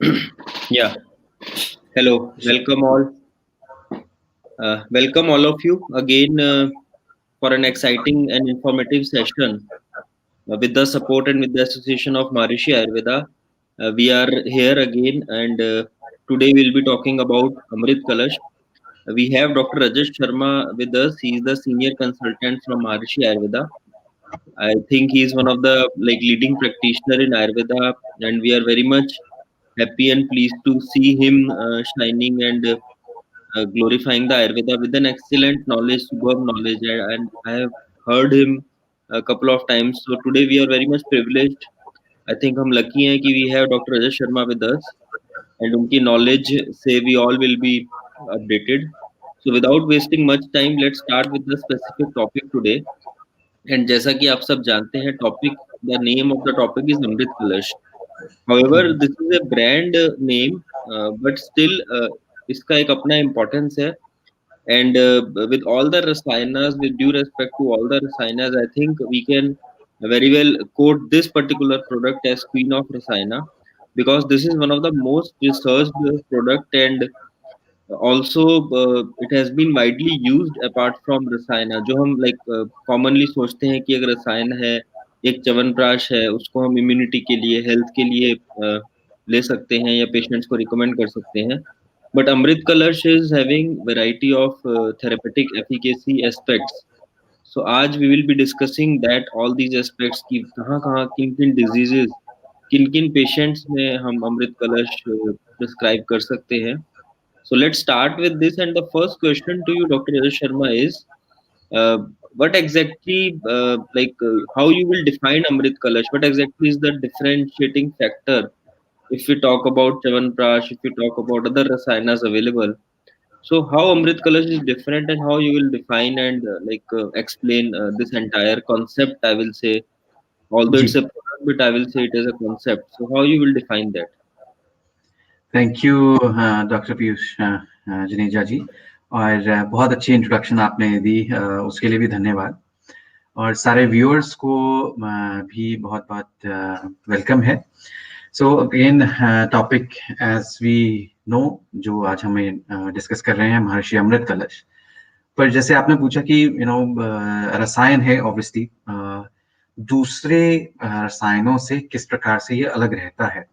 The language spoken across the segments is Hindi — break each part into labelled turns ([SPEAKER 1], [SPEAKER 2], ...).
[SPEAKER 1] Yeah, hello, welcome all of you again for an exciting and informative session with the support and with the association of Maharishi Ayurveda. We are here again, and today we'll be talking about Amrit Kalash. We have Dr. Rajat Sharma with us. He is the senior consultant from Maharishi Ayurveda. I think he is one of the leading practitioner in Ayurveda, and we are very much happy and pleased to see him shining and glorifying the Ayurveda with an excellent knowledge, superb knowledge, and I have heard him a couple of times. So today we are very much privileged. I think हम lucky हैं कि we have Dr. Rajat Sharma with us, and उनकी knowledge से we all will be updated. So without wasting much time, let's start with the specific topic today. And जैसा कि आप सब जानते हैं, the name of the topic is Amrit Kalash. However, this is a brand name, but still इसका एक अपना importance है. And with all the rasayanas, with due respect to all the rasayanas, I think we can very well quote this particular product as queen of rasayana, because this is one of the most researched product, and also it has been widely used apart from rasayana. जो हम commonly सोचते हैं कि अगर रसायन है, एक च्यवनप्राश है, उसको हम इम्यूनिटी के लिए, हेल्थ के लिए ले सकते हैं या पेशेंट्स को रिकमेंड कर सकते हैं. But Amrit Kalash is having variety of therapeutic efficacy aspects. So आज we will be discussing that all these aspects कि कहाँ कहाँ किन किन diseases, किन किन patients में हम अमृत कलश prescribe कर सकते हैं. So let's start with this, and the first question to you, Dr. Rajat Sharma, is uh, what exactly how you will define Amrit Kalash? What exactly is the differentiating factor if we talk about Chavanprash, if we talk about other rasayanas available? So how Amrit Kalash is different, and how you will define and explain this entire concept? I will say, although
[SPEAKER 2] जी,
[SPEAKER 1] it's a product, but I will say it as a concept. So how you will define that?
[SPEAKER 2] Thank you doctor Piyush Janeja ji. और बहुत अच्छी इंट्रोडक्शन आपने दी, उसके लिए भी धन्यवाद। और सारे व्यूअर्स को भी बहुत बहुत वेलकम है। So again topic as we know, जो आज हमें डिस्कस कर रहे हैं, महर्षि अमृत कलश। पर जैसे आपने पूछा कि रसायन है, ऑब्वियसली दूसरे रसायनों से किस प्रकार से ये अलग रहता है।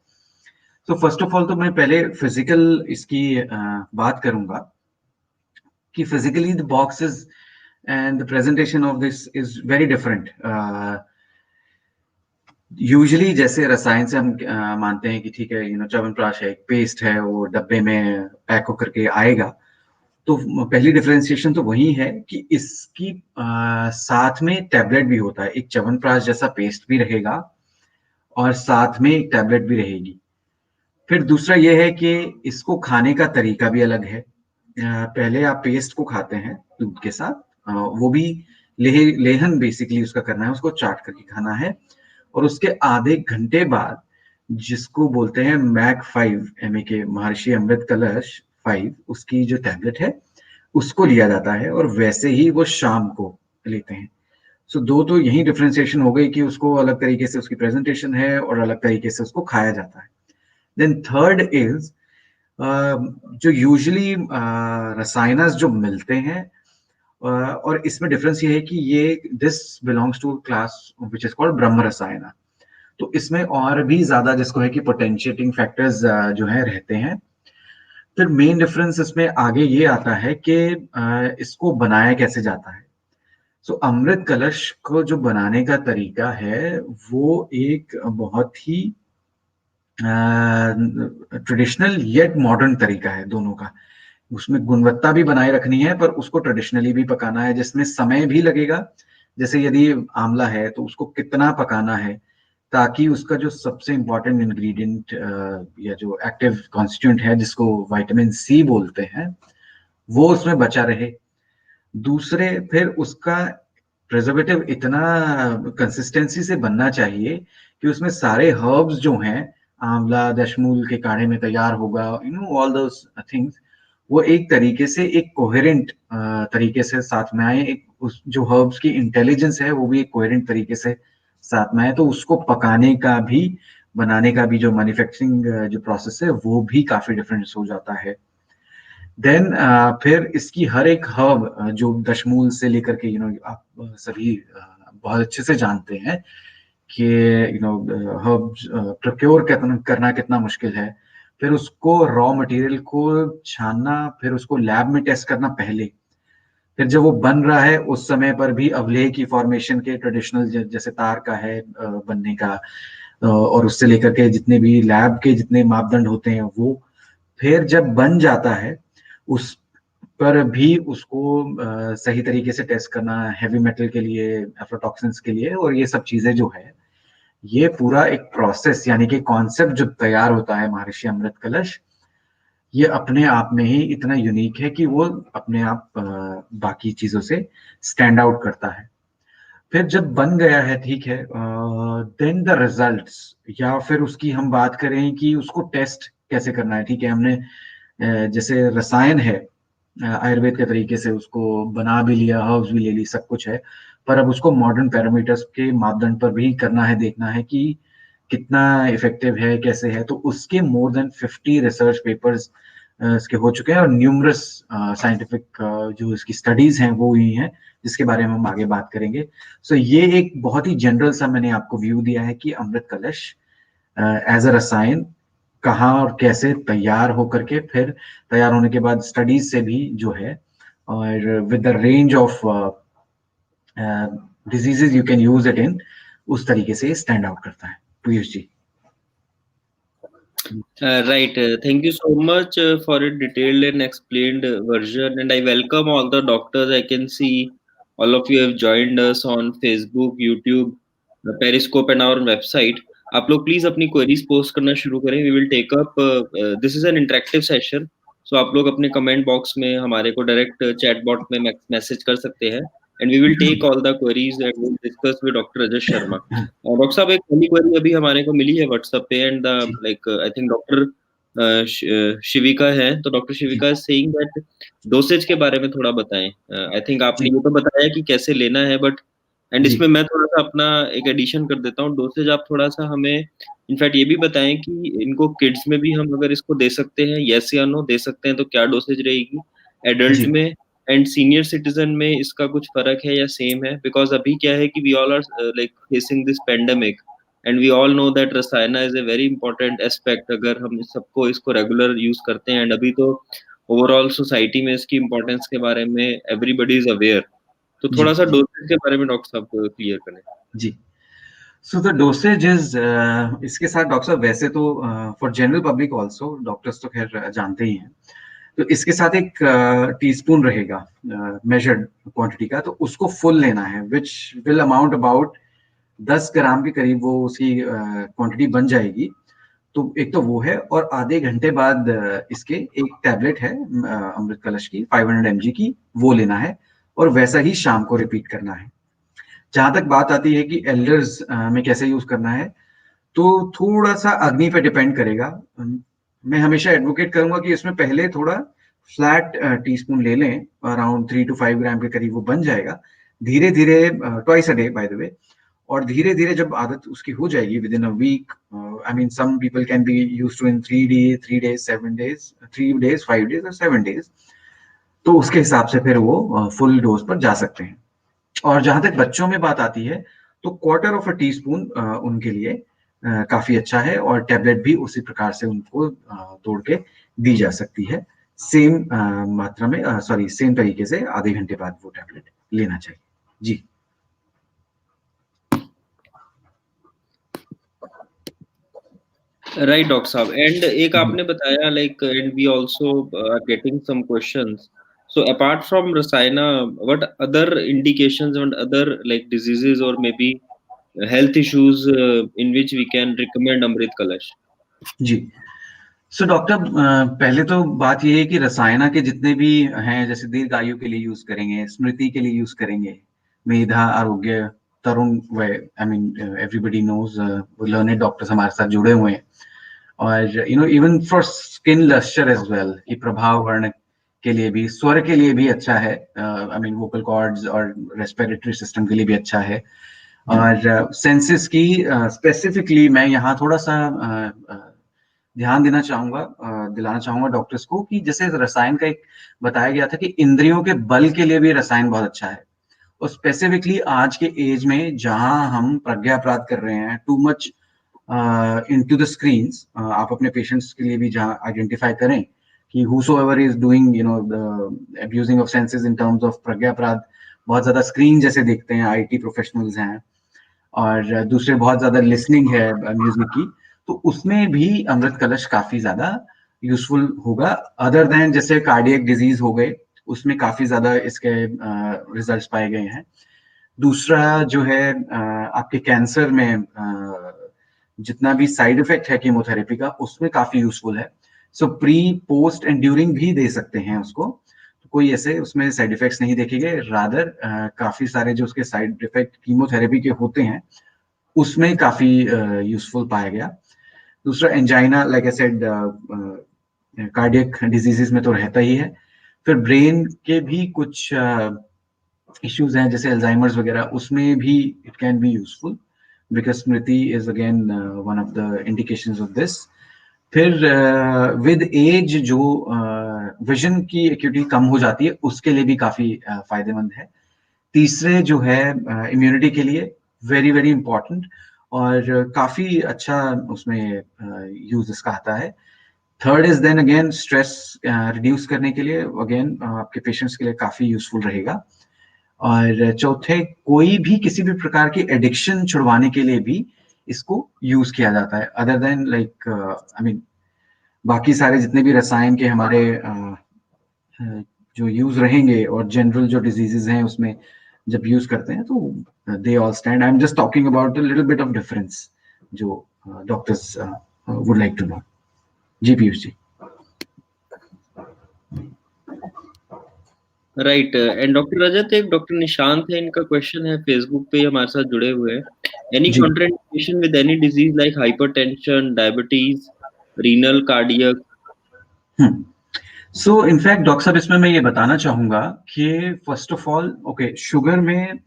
[SPEAKER 2] तो फर्स्ट ऑफ ऑल तो मैं पहले फिजिकल इसकी बात करूंगा कि physically the boxes and the presentation of this is very different. Usually जैसे रसायन से हम मानते हैं कि ठीक है, च्यवनप्राश है, एक पेस्ट है, वो डब्बे में पैक होकर के आएगा। तो पहली डिफरेंशिएशन तो वही है कि इसकी साथ में टैबलेट भी होता है। एक च्यवनप्राश जैसा पेस्ट भी रहेगा और साथ में एक टैबलेट भी रहेगी। फिर दूसरा ये है कि इसको खाने का तरीका भी अलग है। पहले आप पेस्ट को खाते हैं दूध के साथ, वो भी लेहन बेसिकली उसका करना है, उसको चाट करके खाना है। और उसके आधे घंटे बाद जिसको बोलते हैं मैक 5 MEK, महर्षि अमृत कलश 5, उसकी जो टैबलेट है उसको लिया जाता है, और वैसे ही वो शाम को लेते हैं। सो दो तो यही डिफ्रेंसिएशन हो गई कि उसको अलग तरीके से उसकी प्रेजेंटेशन है और अलग तरीके से उसको खाया जाता है। देन थर्ड इज जो यूजुअली रसायनस जो मिलते हैं, और इसमें डिफरेंस ये है कि ये this belongs to class which is called Brahma Rasayana. तो इसमें और भी ज्यादा जिसको है कि पोटेंशिएटिंग फैक्टर्स जो है रहते हैं। फिर मेन डिफरेंस इसमें आगे ये आता है कि इसको बनाया कैसे जाता है। सो अमृत कलश को जो बनाने का तरीका है वो एक बहुत ही ट्रेडिशनल येट मॉडर्न तरीका है दोनों का। उसमें गुणवत्ता भी बनाए रखनी है, पर उसको ट्रेडिशनली भी पकाना है, जिसमें समय भी लगेगा। जैसे यदि आंवला है तो उसको कितना पकाना है ताकि उसका जो सबसे इंपॉर्टेंट इंग्रेडिएंट या जो एक्टिव कॉन्स्टिट्यूएंट है जिसको विटामिन सी बोलते हैं, वो उसमें बचा रहे। दूसरे फिर उसका प्रिजर्वेटिव इतना कंसिस्टेंसी से बनना चाहिए कि उसमें सारे हर्ब्स जो हैं, आंवला दशमूल के काढ़े में तैयार होगा, ऑल दोस थिंग्स, वो एक तरीके से एक कोहेरेंट तरीके से साथ में आए। एक उस जो हर्ब्स की इंटेलिजेंस है वो भी एक कोहेरेंट तरीके से साथ में आए। तो उसको पकाने का भी बनाने का भी जो मैन्युफैक्चरिंग जो प्रोसेस है वो भी काफी डिफरेंस हो जाता है। देन फिर इसकी हर एक हर्ब जो दशमूल से लेकर के आप सभी बहुत अच्छे से जानते हैं कि हर्ब्स प्रोक्योर करना कितना मुश्किल है। फिर उसको रॉ मटेरियल को छानना, फिर उसको लैब में टेस्ट करना पहले, फिर जब वो बन रहा है उस समय पर भी अवलेह की फॉर्मेशन के ट्रेडिशनल जैसे तार का है बनने का, और उससे लेकर के जितने भी लैब के जितने मापदंड होते हैं वो, फिर जब बन जाता है उस पर भी उसको सही तरीके से टेस्ट करना, हेवी मेटल के लिए, एफ्लाटॉक्सिन्स के लिए, और ये सब चीजें जो है, ये पूरा एक प्रोसेस यानी कि कॉन्सेप्ट जो तैयार होता है महर्षि अमृत कलश, ये अपने आप में ही इतना यूनिक है कि वो अपने आप बाकी चीजों से स्टैंड आउट करता है। फिर जब बन गया है, ठीक है, देन द रिजल्ट्स, या फिर उसकी हम बात करें कि उसको टेस्ट कैसे करना है। ठीक है, हमने जैसे रसायन है, आयुर्वेद के तरीके से उसको बना भी लिया, हर्ब्स भी ले ली, सब कुछ है, पर अब उसको मॉडर्न पैरामीटर्स के मापदंड पर भी करना है, देखना है कि कितना इफेक्टिव है, कैसे है। तो उसके मोर देन 50 रिसर्च पेपर्स इसके हो चुके हैं, और न्यूमरस साइंटिफिक जो इसकी स्टडीज हैं वो हुई हैं, जिसके बारे में हम आगे बात करेंगे। सो ये एक बहुत ही जनरल सा मैंने आपको व्यू दिया है कि अमृत कलश एज अ रसायन कहाँ और कैसे तैयार होकर के, फिर तैयार होने के बाद स्टडीज से भी जो है, और with the range of diseases you can use it in, उस तरीके से स्टैंड आउट करता है। Piyush ji.
[SPEAKER 1] Right. Thank you so much for a detailed and explained version. And I welcome all the doctors. I can see all of you have joined us on Facebook, YouTube, Periscope, and our website. आप लोग प्लीज अपनी क्वेरीज पोस्ट करना शुरू करें. We will take up, this is an interactive session. So आप लोग अपने कमेंट बॉक्स में हमारे को डायरेक्ट चैट बॉट में मैसेज कर सकते हैं. And we will take all the queries and will discuss with doctor Rajat Sharma. Doctor साहब, एक पहली क्वेरी अभी हमारे को मिली है व्हाट्सएप पे. एंड
[SPEAKER 2] जी
[SPEAKER 1] like I think doctor Shivika है. तो doctor
[SPEAKER 2] ji
[SPEAKER 1] Shivika is saying that dosage के बारे में थोड़ा बताएं. आई थिंक आपने
[SPEAKER 2] जी
[SPEAKER 1] ये तो बताया कि कैसे लेना है, बट एंड
[SPEAKER 2] जी
[SPEAKER 1] इसमें मैं थोड़ा सा अपना एक एडिशन कर देता हूँ. डोसेज आप थोड़ा सा हमें इनफैक्ट ये भी बताएं कि इनको किड्स में भी हम अगर इसको दे सकते हैं, यस या नो दे सकते हैं, तो क्या डोसेज रहेगी. एडल्ट
[SPEAKER 2] जी
[SPEAKER 1] में एंड सीनियर सिटीजन में इसका कुछ फर्क है या सेम है. बिकॉज अभी क्या है कि we all are like facing this pandemic and we all know that Rasayana is a very important aspect. अगर हम सबको इसको रेगुलर यूज करते हैं, एंड अभी तो ओवरऑल सोसाइटी में इसकी इंपॉर्टेंस के बारे में एवरीबडी इज अवेयर. तो
[SPEAKER 2] जी
[SPEAKER 1] थोड़ा सा डोसेज के बारे में डॉक्टर साहब क्लियर करें.
[SPEAKER 2] जी। सो द डोसेज इज, इसके साथ डॉक्टर साहब वैसे तो for general public also, doctors तो खैर जानते ही हैं, तो इसके साथ एक टीस्पून रहेगा मेजर्ड क्वांटिटी का, तो उसको फुल लेना है, विच विल अमाउंट अबाउट 10 ग्राम के करीब वो उसकी क्वांटिटी बन जाएगी। तो एक तो वो है, और आधे घंटे बाद इसके एक टैबलेट है अमृत कलश की 500 mg की, वो लेना है, और वैसा ही शाम को रिपीट करना है। जहां तक बात आती है कि एल्डर्स में कैसे यूज करना है, तो थोड़ा सा अग्नि पे डिपेंड करेगा। मैं हमेशा एडवोकेट करूंगा कि इसमें पहले थोड़ा फ्लैट टीस्पून ले लें, अराउंड 3 to 5 ग्राम के करीब वो बन जाएगा। धीरे धीरे, twice a day by the way, और धीरे धीरे जब आदत उसकी हो जाएगी within a week, I mean some people can be use to in 3 days 7 days, 3 days 5 days और 7 days, तो उसके हिसाब से फिर वो फुल डोज पर जा सकते हैं। और जहां तक बच्चों में बात आती है, तो quarter of a tea spoon उनके लिए काफी अच्छा है, और टैबलेट भी उसी प्रकार से उनको तोड़ के दी जा सकती है, सेम मात्रा में, सॉरी सेम तरीके से आधे घंटे बाद वो टैबलेट लेना चाहिए। जी
[SPEAKER 1] राइट डॉक्टर साहब. एंड एक
[SPEAKER 2] जी
[SPEAKER 1] आपने बताया like and we also are getting some questions. So apart from Rasayana, what other indications and other like diseases और may be health issues in which we can recommend Amrit Kalash?
[SPEAKER 2] जी। सो डॉक्टर, पहले तो बात ये है कि रसायना के जितने भी हैं, जैसे दीर्घ आयु के लिए यूज करेंगे, स्मृति के लिए यूज करेंगे, मेधा, आरोग्य, तरुण, वे, I mean everybody knows, learned doctors हमारे साथ जुड़े हुए हैं, और even for skin lustre as well, कि प्रभाव वर्ण के लिए भी, स्वर के लिए भी अच्छा है, आई मीन वोकल कॉर्ड्स और रेस्पिरेटरी सिस्टम के लिए भी अच्छा है, और सेंसेस की स्पेसिफिकली मैं यहाँ थोड़ा सा ध्यान देना चाहूंगा, दिलाना चाहूंगा डॉक्टर्स को कि जैसे रसायन का एक बताया गया था कि इंद्रियों के बल के लिए भी रसायन बहुत अच्छा है। और स्पेसिफिकली आज के एज में जहां हम प्रज्ञा प्राप्त कर रहे हैं too much into the screens, आप अपने पेशेंट्स के लिए भी जहां आइडेंटिफाई करें कि whosoever is doing the abusing of senses in terms of प्रज्ञा अपराध, बहुत ज्यादा स्क्रीन जैसे देखते हैं, आईटी प्रोफेशनल्स हैं, और दूसरे बहुत ज्यादा लिसनिंग है म्यूजिक की, तो उसमें भी अमृत कलश काफी ज्यादा यूजफुल होगा। अदर देन जैसे कार्डियक डिजीज हो गए, उसमें काफी ज्यादा इसके रिजल्ट्स पाए गए हैं। दूसरा जो है आपके कैंसर में जितना भी साइड इफेक्ट है कीमोथेरेपी का, उसमें काफी यूजफुल है। सो प्री पोस्ट एंड ड्यूरिंग भी दे सकते हैं उसको, तो कोई ऐसे उसमें साइड इफेक्ट्स नहीं देखे गए। रादर काफी सारे जो उसके साइड इफेक्ट कीमोथेरेपी के होते हैं उसमें काफी यूजफुल पाया गया। दूसरा angina, like I said, cardiac diseases में तो रहता ही है। फिर ब्रेन के भी कुछ इश्यूज हैं जैसे अल्जाइमर्स वगैरह, उसमें भी it can be useful, because Smriti is again one of the indications of this. फिर विद एज जो विजन की एक्यूटी कम हो जाती है, उसके लिए भी काफी फायदेमंद है। तीसरे जो है इम्यूनिटी के लिए वेरी वेरी इंपॉर्टेंट, और काफी अच्छा उसमें यूज इसका आता है। Third is then again stress reduce करने के लिए, अगेन आपके पेशेंट्स के लिए काफी यूजफुल रहेगा। और चौथे, कोई भी किसी भी प्रकार की एडिक्शन छुड़वाने के लिए भी इसको यूज किया जाता है। Other than like I mean बाकी सारे जितने भी रसायन के हमारे जो यूज रहेंगे और जनरल जो डिजीजेस हैं उसमें जब यूज करते हैं तो they all stand. I am just talking about a little bit of difference जो doctors would like to know. जी Piyush ji.
[SPEAKER 1] Right. And doctor Rajat, एक डॉक्टर निशांत है, इनका क्वेश्चन है, फेसबुक पे हमारे साथ जुड़े हुए हैं। एनी
[SPEAKER 2] जी।
[SPEAKER 1] Contraindication with any disease like hypertension, diabetes, renal, cardiac?
[SPEAKER 2] So in fact doctor साहब, इसमें मैं ये बताना चाहूंगा कि first of all okay, sugar में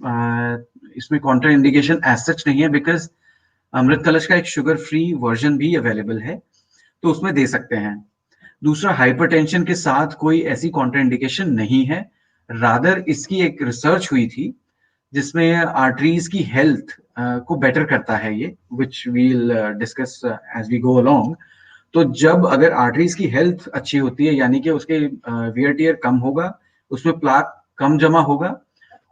[SPEAKER 2] इसमें कॉन्ट्रा इंडिकेशन एज सच नहीं है, बिकॉज अमृत कलश का एक शुगर फ्री वर्जन भी अवेलेबल है, तो उसमें दे सकते हैं। दूसरा, हाइपरटेंशन के साथ कोई ऐसी कॉन्ट्रा इंडिकेशन नहीं है। रादर इसकी एक रिसर्च हुई थी जिसमें आर्टरीज की हेल्थ को बेटर करता है ये, which we'll discuss as we go along. तो जब अगर आर्टरीज की हेल्थ अच्छी होती है, यानी कि उसके वियर टियर कम होगा, उसमें प्लाक कम जमा होगा,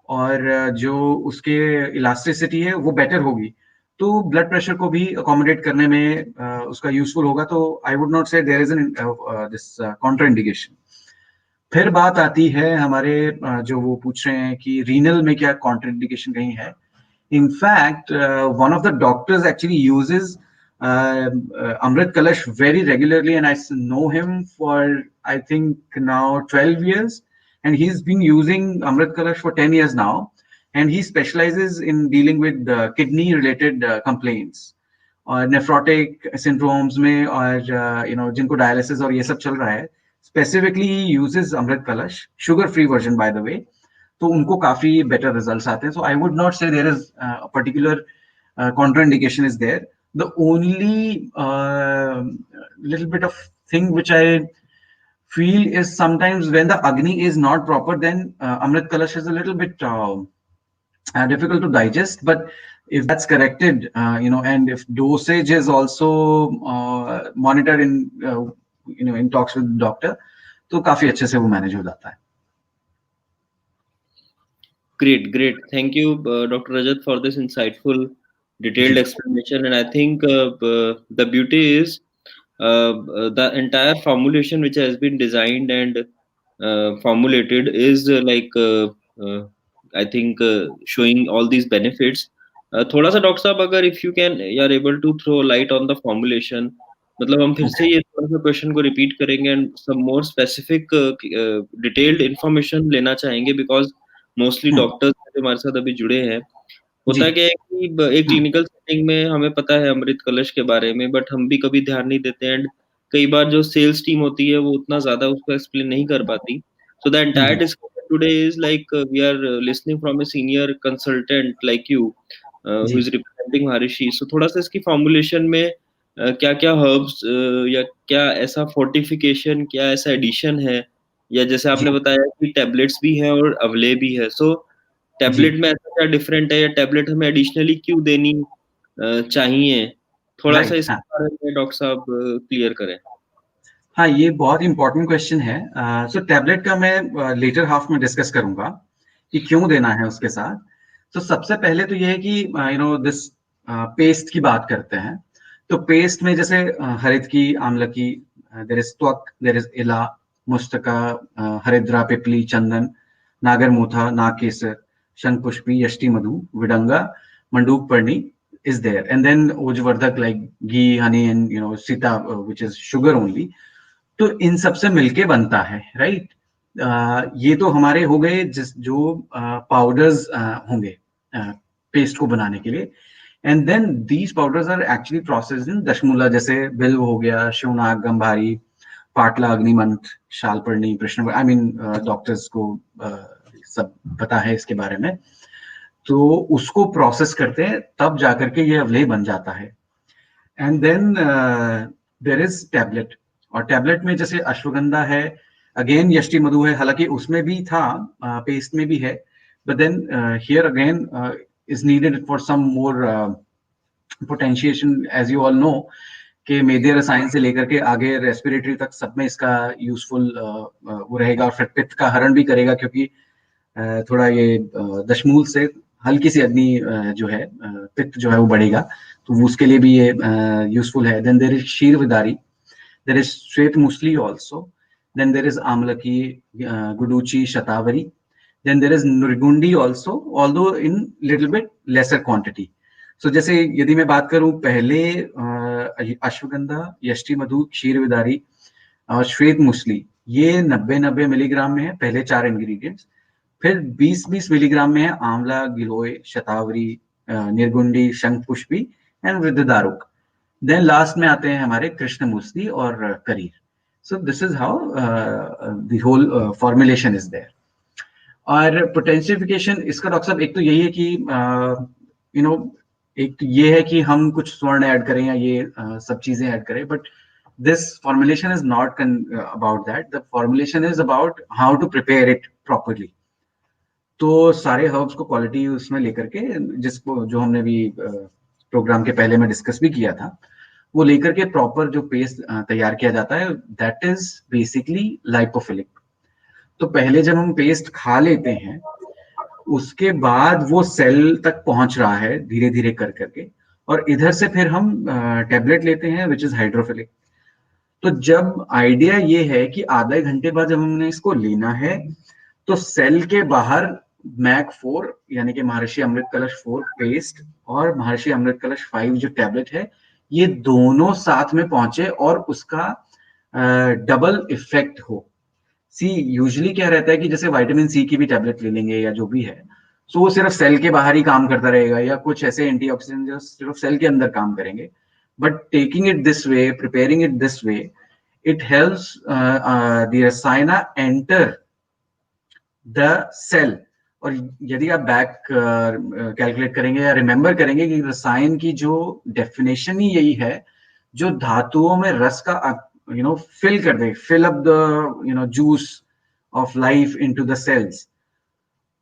[SPEAKER 2] और जो उसके इलास्टिसिटी है वो बेटर होगी, तो ब्लड प्रेशर को भी अकोमोडेट करने में उसका यूजफुल होगा। तो I would not say there is an this contraindication. फिर बात आती है हमारे जो वो पूछ रहे हैं कि रीनल में क्या कॉन्ट्रा इंडिकेशन कहीं है। In fact, one of the doctors actually uses Amrit Kalash very regularly, and I know him for I think now 12 years, and he's been using Amrit Kalash for 10 years now, and he specializes in dealing with kidney-related complaints और नेफ्रोटिक सिंड्रोम्स में, और जिनको डायलिसिस और ये सब चल रहा है, specifically he uses Amrit Kalash, sugar free version by the way, तो उनको काफी बेटर रिजल्ट्स आते हैं। So I would not say there is particular contraindication is there. The only little bit of thing which I feel is sometimes when the Agni is not proper, then Amrit Kalash is a little bit difficult to digest. But if that's corrected, and if dosage is also monitored in talks with the doctor, तो काफी अच्छे से वो मैनेज हो जाता है।
[SPEAKER 1] Great, great. Thank you, Dr. Rajat, for this insightful, detailed
[SPEAKER 2] ji
[SPEAKER 1] explanation. And I think the beauty is the entire formulation which has been designed and formulated is I think showing all these benefits. थोड़ा सा डॉक्टर साहब, अगर if you can you are able to throw light on the formulation, मतलब हम फिर से
[SPEAKER 2] ओके
[SPEAKER 1] ये थोड़ा सा क्वेश्चन को रिपीट करेंगे and some more specific detailed information लेना चाहेंगे, बिकॉज मोस्टली डॉक्टर्स जो हमारे साथ अभी जुड़े हैं,
[SPEAKER 2] जी
[SPEAKER 1] होता क्या है कि एक क्लिनिकल सेटिंग में हमें पता है अमृत कलश के बारे में, बट हम भी कभी ध्यान नहीं देते, एंड कई बार जो सेल्स टीम होती है वो उतना ज्यादा उसको एक्सप्लेन नहीं कर पाती। सो द एंटायर
[SPEAKER 2] जी
[SPEAKER 1] discussion today is like we are listening from a senior consultant like you, who is
[SPEAKER 2] जी,
[SPEAKER 1] रिप्रेजेंटिंग महर्षि, सो थोड़ा सा इसकी फॉर्मुलेशन में क्या क्या हर्ब्स या क्या ऐसा फोर्टिफिकेशन, क्या ऐसा एडिशन है, या जैसे
[SPEAKER 2] जी,
[SPEAKER 1] आपने बताया कि टैबलेट्स भी हैं और अवले भी है, सो
[SPEAKER 2] जी,
[SPEAKER 1] टैबलेट में ऐसा क्या डिफरेंट है, या टैबलेट हमें एडिशनली क्यों देनी चाहिए, थोड़ा सा
[SPEAKER 2] राइट, हाँ।
[SPEAKER 1] इसके बारे में डॉक्टर साहब क्लियर करें।
[SPEAKER 2] हाँ, ये बहुत इंपॉर्टेंट क्वेश्चन है। सो टैबलेट का मैं लेटर हाफ में डिस्कस करूंगा कि क्यों देना है उसके साथ। तो सबसे पहले तो ये है कि दिस पेस्ट की बात करते हैं। तो पेस्ट में जैसे हरित की, आंवला की, देर इज त्वक, देर इज इला, मुस्तका, हरिद्रा, पिपली, चंदन, नागरमोथा, नागकेसर, शंखपुष्पी, यष्टि मधु, विडंगा, मंडूक पर्णी is there, and then ojvardak like ghee, honey, and sita, which is sugar only. तो इन सब से मिलके बनता है, राइट। ये तो हमारे हो गए जिस जो पाउडर्स होंगे पेस्ट को बनाने के लिए। And then these powders are actually processed in Dashamula, जैसे बिल्व हो गया, शिवनाग, गंभारी, पाटला, अग्निमंथ, शालपर्णी, कृष्ण, आई मीन डॉक्टर्स को सब पता है इसके बारे में। तो उसको प्रोसेस करते हैं, तब जाकर के ये अवलेह बन जाता है। And then there is tablet. और टैबलेट में जैसे अश्वगंधा है, अगेन यष्टि मधु है, हालांकि उसमें भी था, पेस्ट में भी है, but then here again is needed for some more potentiation, as you all know, कि मेदे रसायन से लेकर के आगे रेस्पिरेटरी तक सब में इसका यूजफुल वो रहेगा, और फिर पित्त का हरण भी करेगा, क्योंकि थोड़ा ये दशमूल से हल्की सी अग्नि जो है, पित्त जो है वो बढ़ेगा, तो उसके लिए भी ये यूजफुल है। देन देर इज क्षीर विदारी, देर इज श्वेत मूसली ऑल्सो, देन देर इज आमलकी, गुडूची, शतावरी, देन देर इज नुरगुंडी also, although in little bit lesser quantity. So जैसे यदि मैं बात करूं पहले अश्वगंधा, यष्टि मधु, क्षीर विदारी और श्वेत मूसली, ये 90-90 मिलीग्राम में है, पहले 4 इंग्रेडिएंट्स। फिर 20-20 मिलीग्राम में है आंवला, गिलोय, शतावरी, निर्गुंडी, शंखपुष्पी एंड वृद्धदारुक। देन लास्ट में आते हैं हमारे कृष्ण मूसली और करीर। So this is how the whole formulation is there. और पोटेंशियफिकेशन इसका डॉक्टर साहब एक तो यही है कि यू नो एक तो ये है कि हम कुछ स्वर्ण ऐड करें या ये सब चीजें ऐड करें, but this formulation is not about that. The formulation is about how to prepare it properly. तो सारे हर्ब्स को क्वालिटी उसमें लेकर के, जिसको जो हमने भी प्रोग्राम के पहले में डिस्कस भी किया था, वो लेकर के प्रॉपर जो पेस्ट तैयार किया जाता है, दैट इज बेसिकली लाइपोफिलिक। तो पहले जब हम पेस्ट खा लेते हैं, उसके बाद वो सेल तक पहुंच रहा है धीरे धीरे कर करके, और इधर से फिर हम टेबलेट लेते हैं विच इज हाइड्रोफिलिक। तो जब आइडिया ये है कि आधे घंटे बाद जब हमने इसको लेना है, तो सेल के बाहर मैक 4, यानी कि महर्षि अमृत कलश 4 पेस्ट और महर्षि अमृत कलश 5 जो टैबलेट है, ये दोनों साथ में पहुंचे और उसका डबल इफेक्ट हो। सी यूजुअली क्या रहता है कि जैसे विटामिन सी की भी टैबलेट ले लेंगे या जो भी है, सो वो सिर्फ सेल के बाहर ही काम करता रहेगा, या कुछ ऐसे एंटीऑक्सीडेंट जो सिर्फ सेल के अंदर काम करेंगे। But taking it this way, preparing it this way, it helps the rasayana enter the cell. और यदि आप बैक कैलकुलेट करेंगे या रिमेंबर करेंगे कि रसायन की जो डेफिनेशन ही यही है, जो धातुओं में रस का फिल कर दे, fill up the juice of life into the cells,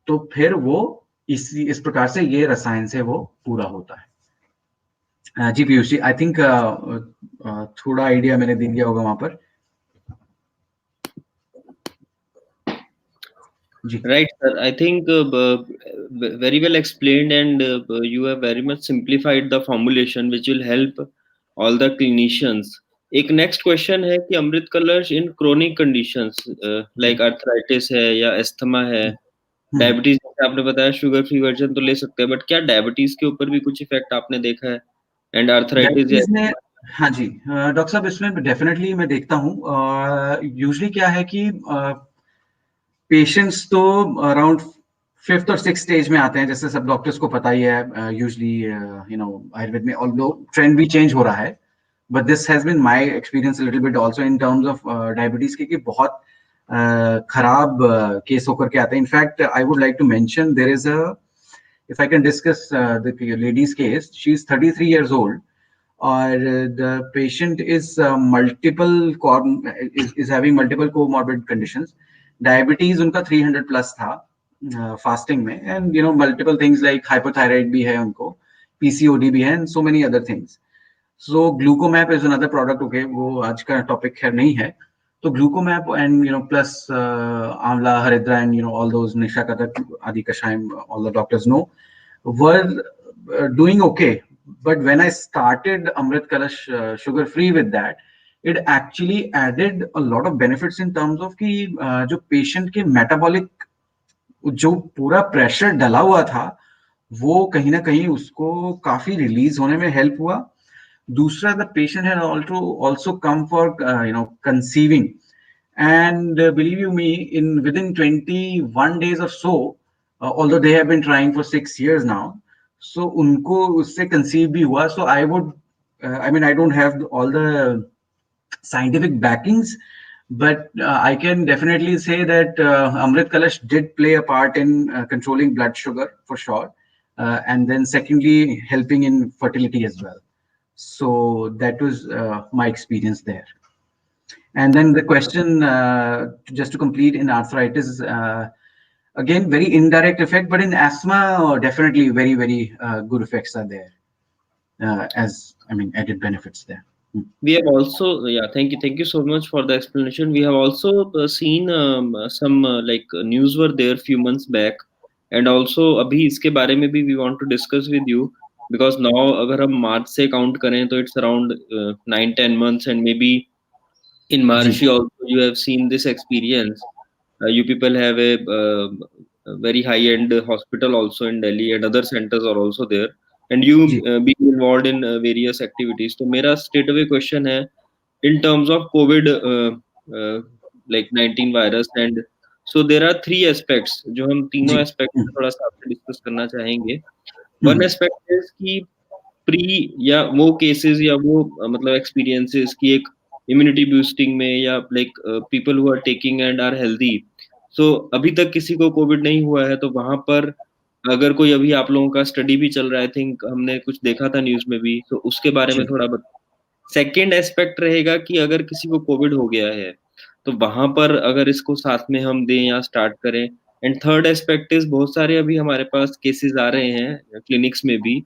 [SPEAKER 2] तो फिर वो इस प्रकार से ये रसायन से वो पूरा होता है। जी पीयूष जी, आई थिंक थोड़ा आइडिया मैंने दे दिया होगा वहां पर। जी,
[SPEAKER 1] Right, sir. I think very well explained, and you have very much simplified the formulation, which will help all the clinicians. एक नेक्स्ट क्वेश्चन है कि अमृत कलश in chronic conditions
[SPEAKER 2] ji,
[SPEAKER 1] like arthritis है या एस्थमा है,
[SPEAKER 2] हम्म।
[SPEAKER 1] डायबिटीज, जैसे आपने बताया शुगर फ्री वर्जन तो ले सकते हैं, बट क्या डायबिटीज के ऊपर भी कुछ इफेक्ट आपने देखा है, एंड अर्थराइटिस या
[SPEAKER 2] डायबिटीज में, हाँ जी डॉक्टर साहब, इसमें डेफिनेटली मैं देखता हूँ। यूजली क्या है कि पेशेंट्स तो अराउंड 5th और 6th स्टेज में आते हैं, जैसे सब डॉक्टर्स को पता ही है। यूजली आयुर्वेद में ऑल्दो ट्रेंड भी चेंज हो रहा है, but this has been my experience little bit also in terms of diabetes के, कि बहुत खराब केस होकर के आते हैं। In fact I would like to mention there is a if I can discuss the lady's case, she's 33 years old, or the patient is is having multiple comorbid conditions. Diabetes उनका 300 plus था fasting में, and multiple things like hypothyroid भी है उनको, PCOD भी है, and so many other things. So glucomap is another product. Okay, वो आज का टॉपिक खैर नहीं है. तो glucomap and plus amla, haridra, and all those nisha katak, adi kashayam, all the doctors know, were doing okay. But when I started Amrit Kalash sugar free with that, it actually added a lot of benefits in terms of कि जो patient के metabolic जो पूरा प्रेशर डला हुआ था, वो कहीं ना कहीं उसको काफी रिलीज होने में हेल्प हुआ. दूसरा, the patient had also come for conceiving, and believe you me, in within 21 days or so, although they have been trying for 6 years now, so उनको उससे conceive भी हुआ. So I would, I mean, I don't have all the scientific backings, but I can definitely say that Amrit Kalash did play a part in controlling blood sugar for sure, and then secondly, helping in fertility as well. So that was my experience there. And then the question, just to complete, in arthritis, again, very indirect effect, but in asthma, definitely very, very good effects are there, as I mean, added benefits there.
[SPEAKER 1] We have also, yeah, thank you so much for the explanation. We have also seen some like news were there few months back, and also अभी इसके बारे में भी we want to discuss with you, because now अगर हम मार्च से count करें तो it's around 9-10 months, and maybe in
[SPEAKER 2] ji,
[SPEAKER 1] Maharishi also you have seen this experience. You people have a very high-end hospital also in Delhi, and other centers are also there, and you
[SPEAKER 2] ji,
[SPEAKER 1] being involved in various activities. So मेरा straight away question है in terms of COVID like 19 virus, and so there are three aspects जो हम तीनों
[SPEAKER 2] जी.
[SPEAKER 1] aspects पे थोड़ा सा आपसे डिस्कस करना चाहेंगे. One
[SPEAKER 2] हम्म,
[SPEAKER 1] aspect is कि प्री या वो केसेस या वो मतलब एक्सपीरियंसेस की एक इम्यूनिटी बूस्टिंग में, या like people who are taking and are healthy. So अभी तक किसी को कोविड नहीं हुआ है, तो वहां पर अगर कोई अभी आप लोगों का स्टडी भी चल रहा है, आई थिंक हमने कुछ देखा था न्यूज में भी, तो उसके बारे में
[SPEAKER 2] जी,
[SPEAKER 1] थोड़ा सेकेंड एस्पेक्ट रहेगा कि अगर किसी को कोविड हो गया है तो वहां पर अगर इसको साथ में हम दें या स्टार्ट करें. एंड थर्ड एस्पेक्ट इज बहुत सारे अभी हमारे पास केसेस आ रहे हैं क्लिनिक्स में भी,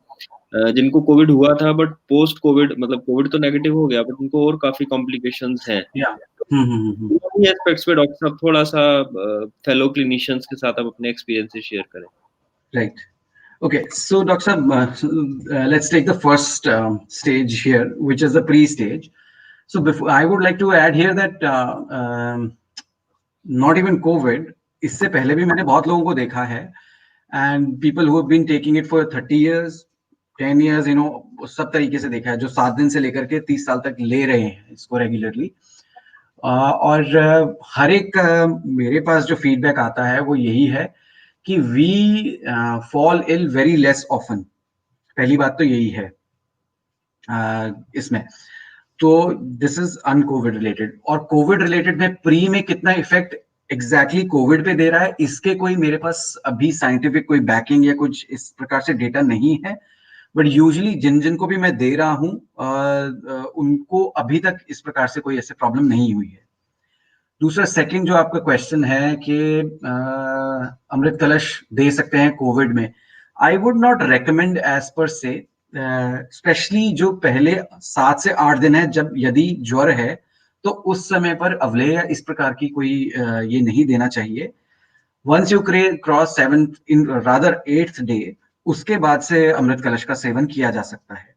[SPEAKER 1] जिनको कोविड हुआ था बट पोस्ट कोविड, मतलब कोविड तो नेगेटिव हो गया बट उनको और काफी कॉम्प्लिकेशंस हैं.
[SPEAKER 2] या.
[SPEAKER 1] इन एस्पेक्ट्स पे डॉक्टर साहब थोड़ा सा फेलो क्लिनिशियंस के साथ आप अपने एक्सपीरियंसेस शेयर करें.
[SPEAKER 2] Right. Okay, so Dr. Let's take the first stage here, which is the pre-stage. So before, I would like to add here that not even COVID, इससे पहले भी मैंने बहुत लोगों को देखा है, and people who have been taking it for 30 years, 10 years, सब तरीके से देखा है, जो 7 दिन से लेकर के 30 साल तक ले रहे हैं इसको रेगुलरली. और हर एक मेरे पास जो फीडबैक आता है वो यही है कि we fall ill very less often. पहली बात तो यही है इसमें. तो दिस इज अनकोविड रिलेटेड. और कोविड रिलेटेड में प्री में कितना इफेक्ट एग्जैक्टली कोविड पे दे रहा है, इसके कोई मेरे पास अभी साइंटिफिक कोई बैकिंग या कुछ इस प्रकार से डेटा नहीं है. बट यूजुअली जिन जिनको भी मैं दे रहा हूं उनको अभी तक इस प्रकार से कोई ऐसे प्रॉब्लम नहीं हुई है. दूसरा, सेकंड जो आपका क्वेश्चन है कि अमृत कलश दे सकते हैं कोविड में, I would not recommend as per se, specially जो पहले 7 से 8 दिन है, जब यदि ज्वर है तो उस समय पर अवले या इस प्रकार की कोई ये नहीं देना चाहिए. Once you cross 7th, in rather 8th day, उसके बाद से अमृत कलश का सेवन किया जा सकता है.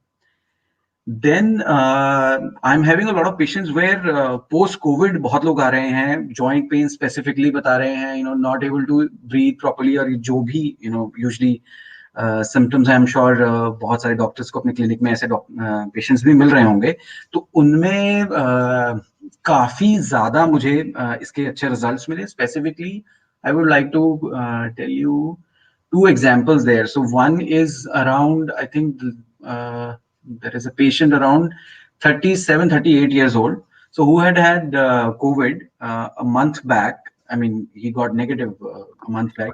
[SPEAKER 2] Then I'm having a lot of patients where post COVID बहुत लोग आ रहे हैं, joint pain specifically बता रहे हैं, not able to breathe properly, और जो भी usually symptoms हैं, I'm sure बहुत सारे डॉक्टर्स को अपने क्लिनिक में ऐसे पेशेंट्स भी मिल रहे होंगे. तो उनमें काफी ज्यादा मुझे इसके अच्छे रिजल्ट्स मिले. Specifically I would like to tell you two examples there. So one is around, I think there is a patient around 37, 38 years old. So who had COVID a month back. I mean, he got negative a month back.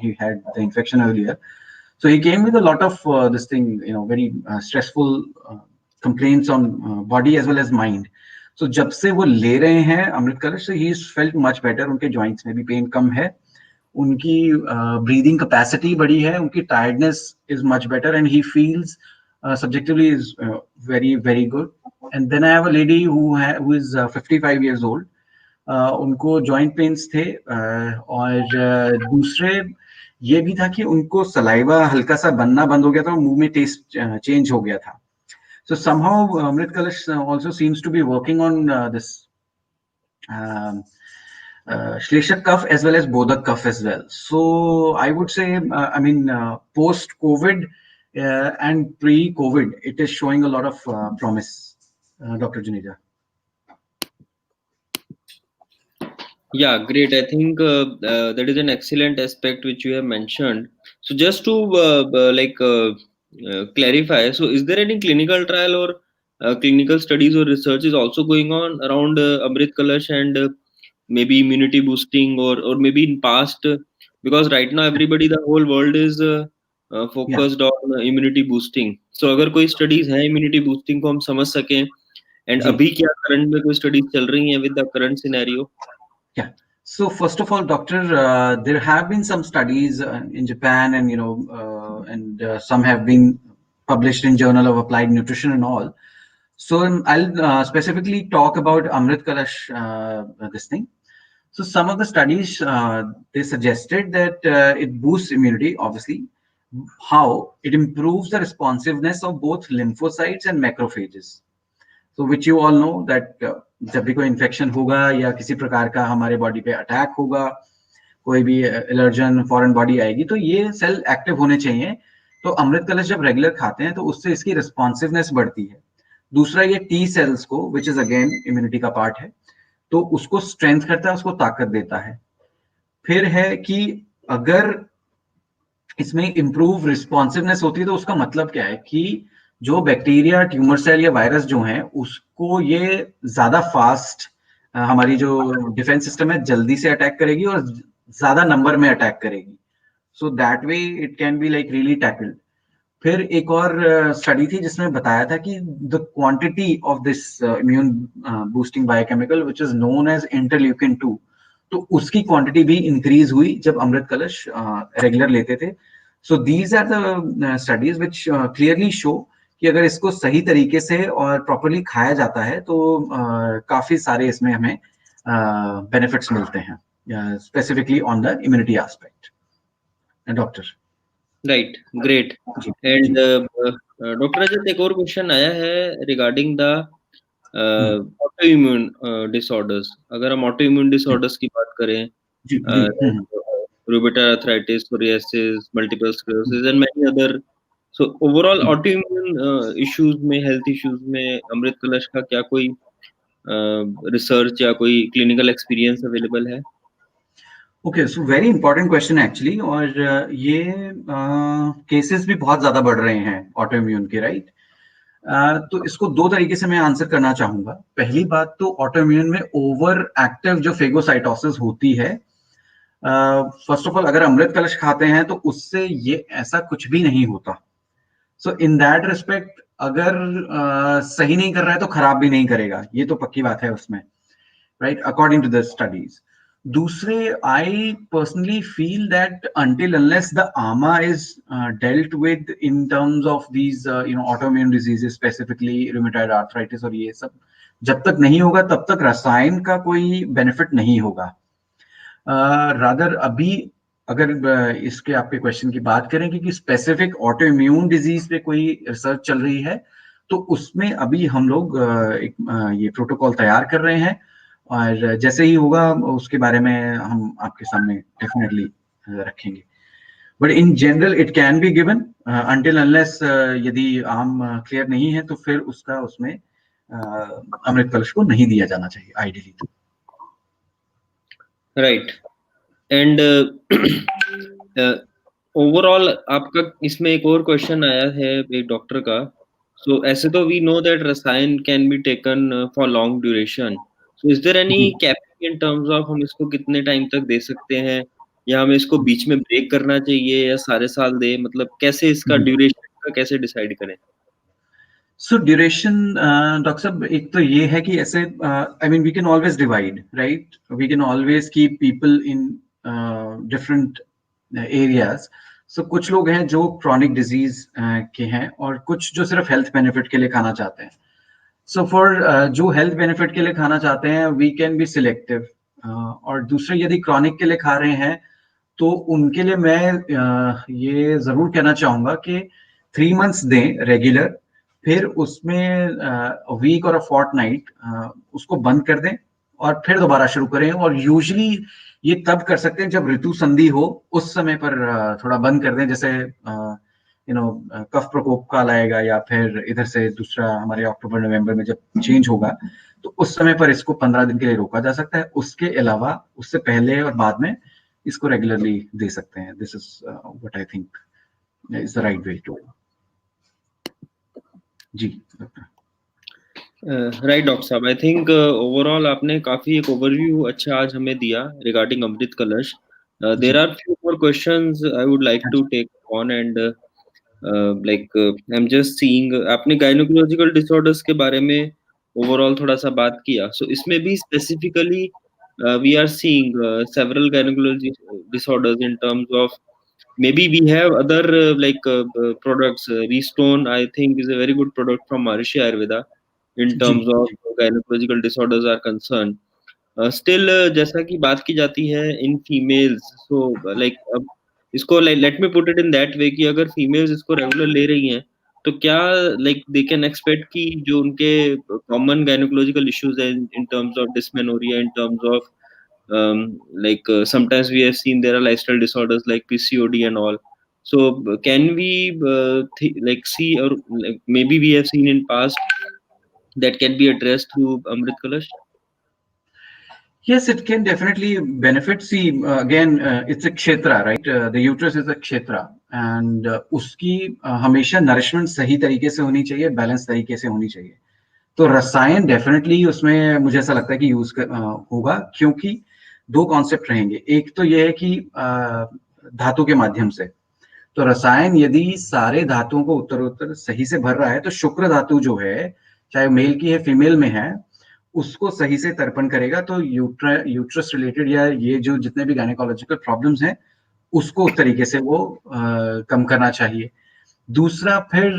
[SPEAKER 2] He had the infection earlier. So he came with a lot of this thing, very stressful complaints on body as well as mind. So जब से वो ले रहे हैं अमृत कलश, so he's felt much better. उनके joints में भी पेन कम है, उनकी ब्रीदिंग कैपेसिटी बढ़ी है, उनकी tiredness is much better and he feels subjectively is very good. And then I have a lady who is 55 years old. उनको जॉइंट पेन्स थे, और दूसरे ये भी था कि उनको सलाइवा हल्का सा बनना बंद हो गया था, मुंह में टेस्ट चेंज हो गया था. So somehow Amrit Kalash also seems to be working on this Shleshak cuff as well as Bodhak cuff as well. So I would say, post-COVID and pre-COVID, it is showing a lot of promise, Dr. Juneja.
[SPEAKER 1] Yeah, great. I think that is an excellent aspect which you have mentioned. So just to clarify, so is there any clinical trial or clinical studies or research is also going on around Amrit Kalash and maybe immunity boosting, or maybe in past, because right now everybody, the whole world is
[SPEAKER 2] Yeah,
[SPEAKER 1] focused on immunity boosting. So अगर कोई studies है immunity boosting को हम समझ सकें, and
[SPEAKER 2] जी.
[SPEAKER 1] अभी क्या current में कोई studies चल रही हैं with the current scenario?
[SPEAKER 2] Yeah. So first of all, Doctor, there have been some studies in Japan, and some have been published in Journal of Applied Nutrition and all. So I'll specifically talk about Amrit Kalash, this thing. So some of the studies, they suggested that it boosts immunity, obviously. How? It improves the responsiveness of both lymphocytes and macrophages. So which you all know that जब भी कोई इन्फेक्शन होगा या किसी प्रकार का हमारे बॉडी पे अटैक होगा, कोई भी एलर्जन फॉरेन बॉडी आएगी, तो ये सेल एक्टिव होने चाहिए. तो अमृत कलश जब रेगुलर खाते हैं तो उससे इसकी रिस्पॉन्सिवनेस बढ़ती है. दूसरा, ये टी सेल्स को, विच इज अगेन इम्यूनिटी का पार्ट है, तो उसको स्ट्रेंथ करता है, उसको ताकत देता है. फिर है कि अगर इसमें इंप्रूव रिस्पॉन्सिवनेस होती है तो उसका मतलब क्या है कि जो बैक्टीरिया, ट्यूमर सेल या वायरस जो हैं, उसको ये ज्यादा फास्ट, हमारी जो डिफेंस सिस्टम है, जल्दी से अटैक करेगी और ज्यादा नंबर में अटैक करेगी. So that way it can be like really tackled. फिर एक और स्टडी थी जिसमें बताया था कि the quantity of this immune boosting biochemical which is known as interleukin 2, तो उसकी क्वांटिटी भी इंक्रीज हुई जब अमृत कलश रेगुलर लेते थे. So these are the studies which clearly show कि अगर इसको सही तरीके से और प्रॉपरली खाया जाता है तो काफी सारे इसमें हमें बेनिफिट्स मिलते हैं, specifically on the immunity aspect. Doctor
[SPEAKER 1] Right, great.
[SPEAKER 2] जी
[SPEAKER 1] And
[SPEAKER 2] जी.
[SPEAKER 1] डॉक्टर अजय, एक और क्वेश्चन आया है regarding the auto immune disorders. अगर हम ऑटो इम्यून डिसऑर्डर्स की बात करें,
[SPEAKER 2] जी जी.
[SPEAKER 1] rheumatoid arthritis, psoriasis, multiple sclerosis, and many other. So overall autoimmune issues में, health issues में अमृत कलश का क्या कोई रिसर्च या कोई क्लिनिकल एक्सपीरियंस अवेलेबल है?
[SPEAKER 2] Okay, so very important question actually. और ये केसेस भी बहुत ज्यादा बढ़ रहे हैं ऑटो इम्यून के, राइट? तो इसको दो तरीके से मैं आंसर करना चाहूंगा. पहली बात तो ऑटो इम्यून में ओवर एक्टिव जो फेगोसाइटोसिस होती है, फर्स्ट ऑफ ऑल अगर अमृत कलश खाते हैं तो उससे ये ऐसा कुछ भी नहीं होता. सो इन दैट रिस्पेक्ट, अगर सही नहीं कर रहा है तो खराब भी नहीं करेगा, ये तो पक्की बात है उसमें, right, according to the studies. दूसरे, I personally feel that until unless the AMA is dealt with in terms of these autoimmune diseases, specifically rheumatoid arthritis और ये सब, जब तक नहीं होगा तब तक रसायन का कोई बेनिफिट नहीं होगा. रादर अभी अगर इसके आपके क्वेश्चन की बात करें कि स्पेसिफिक ऑटो इम्यून डिजीज पे कोई रिसर्च चल रही है, तो उसमें अभी हम लोग एक ये प्रोटोकॉल तैयार कर रहे हैं, और जैसे ही होगा उसके बारे में हम आपके सामने डेफिनेटली रखेंगे. But in general it can be given until unless, यदि आम क्लियर नहीं है तो फिर उसका उसमें अमृत कलश को नहीं दिया जाना चाहिए आइडियली.
[SPEAKER 1] राइट. एंड ओवरऑल आपका इसमें एक और क्वेश्चन आया है एक डॉक्टर का. सो ऐसे तो we know that rasayan can be taken for long duration. So is there any capping in terms of हम इसको कितने टाइम तक दे सकते हैं, या हमें इसको बीच में ब्रेक करना चाहिए या सारे साल दे, मतलब कैसे इसका
[SPEAKER 2] जी।
[SPEAKER 1] ड्यूरेशन का कैसे डिसाइड करें?
[SPEAKER 2] सो ड्यूरेशन डॉक्टर साहब एक तो ये है कि ऐसे I mean we can always divide right, we can always keep people in different areas. So कुछ लोग हैं जो क्रॉनिक डिजीज के हैं और कुछ जो सिर्फ हेल्थ बेनिफिट के लिए खाना चाहते हैं। सो फॉर जो हेल्थ बेनिफिट के लिए खाना चाहते हैं वी कैन बी सिलेक्टिव, और दूसरे यदि क्रॉनिक के लिए खा रहे हैं तो उनके लिए मैं ये जरूर कहना चाहूंगा कि 3 मंथ्स दें रेगुलर, फिर उसमें वीक और अ फोर्टनाइट उसको बंद कर दें और फिर दोबारा शुरू करें। और यूजली ये तब कर सकते हैं जब ऋतु संधि हो, उस समय पर थोड़ा बंद कर दें, जैसे कफ प्रकोप काल आएगा या फिर इधर से दूसरा हमारे अक्टूबर नवंबर में जब चेंज होगा, तो उस समय पर इसको 15 दिन के लिए रोका जा सकता है। उसके अलावा उससे पहले और बाद में इसको रेगुलरली दे सकते हैं। This is what I think is the right way to. जी डॉक्टर।
[SPEAKER 1] राइट डॉक्टर साहब, आई थिंक ओवरऑल आपने काफी एक ओवरव्यू अच्छा आज हमें दिया रिगार्डिंग अमृत कलश। देर
[SPEAKER 2] जी।
[SPEAKER 1] Are few more questions I would like to
[SPEAKER 2] अच्छा।
[SPEAKER 1] Take on and like I am just seeing, आपने गायनोकोलॉजिकल डिसऑर्डर्स के बारे में ओवरऑल थोड़ा सा बात किया, सो इसमें भी specifically we are seeing several gynaecology disorders in terms of maybe we have other products. Restone I think is a very good product from Maharishi Ayurveda in
[SPEAKER 2] जी।
[SPEAKER 1] terms of
[SPEAKER 2] जी।
[SPEAKER 1] gynecological disorders are concerned. Still जैसा कि बात की जाती है इन फीमेल्स, सो लाइक अब इसको let me put it in that way कि अगर फीमेल्स इसको रेगुलर ले रही हैं तो क्या लाइक दे कैन एक्सपेक्ट कि जो उनके कॉमन गायनोकोलॉजिकल इश्यूज हैं in terms of dysmenorrhoea, in terms of sometimes we have seen there are lifestyle disorders like PCOD and all. So can we like see, or like maybe we have seen in past that can be addressed through Amrit Kalash?
[SPEAKER 2] Yes, it can definitely benefit. See, again, it's a kshetra, right? The uterus is a kshetra, and उसकी हमेशा नरिशमेंट सही तरीके से होनी चाहिए, बैलेंस तरीके से होनी चाहिए। तो रसायन डेफिनेटली उसमें मुझे ऐसा लगता है कि होगा, क्योंकि दो कॉन्सेप्ट रहेंगे। एक तो ये है कि धातु के माध्यम से, तो रसायन यदि सारे धातुओं को उत्तरोत्तर सही से भर रहा है, तो शुक्र धातु जो है, चाहे मेल की है फीमेल में है, उसको सही से तर्पण करेगा, तो यूट्रस रिलेटेड या ये जो जितने भी गायनेकोलॉजिकल प्रॉब्लम्स हैं, उसको उस तरीके से वो कम करना चाहिए। दूसरा फिर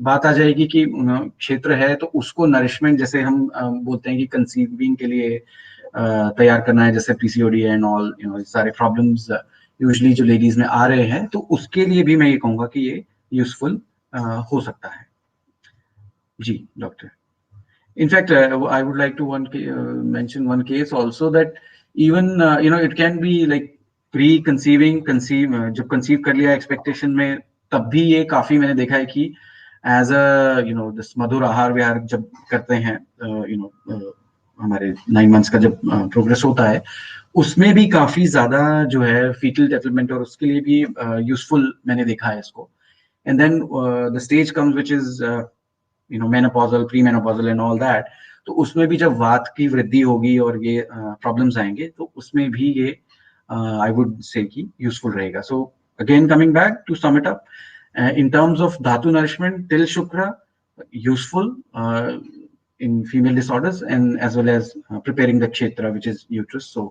[SPEAKER 2] बात आ जाएगी कि क्षेत्र है तो उसको नरिशमेंट, जैसे हम बोलते हैं कि कंसीविंग के लिए तैयार करना है, जैसे पीसीओडी एंड ऑल सारे प्रॉब्लम्स यूजुअली जो लेडीज में आ रहे हैं, तो उसके लिए भी मैं ये कहूंगा कि ये यूजफुल हो सकता है। जी doctor. In fact, I would like to mention one case also, that even it can be like pre-conceiving, जब conceive कर लिया expectation में, तब भी ये काफी मैंने देखा है कि as a this मधुर आहार विहार जब करते हैं, हमारे 9 months का जब प्रोग्रेस होता है, उसमें भी काफी ज्यादा जो है फीटल डेवलपमेंट, और उसके लिए भी यूजफुल मैंने देखा है इसको। And then the stage comes which is menopausal, pre menopausal and all that, तो उसमें भी जब वात की वृद्धि होगी और ये प्रॉब्लम्स आएंगे, तो उसमें भी ये आई वुड से कि यूजफुल रहेगा। So again coming back to sum it up, in terms of dhatu nourishment till shukra, useful in female disorders, and as well as preparing the kshetra, which is uterus, so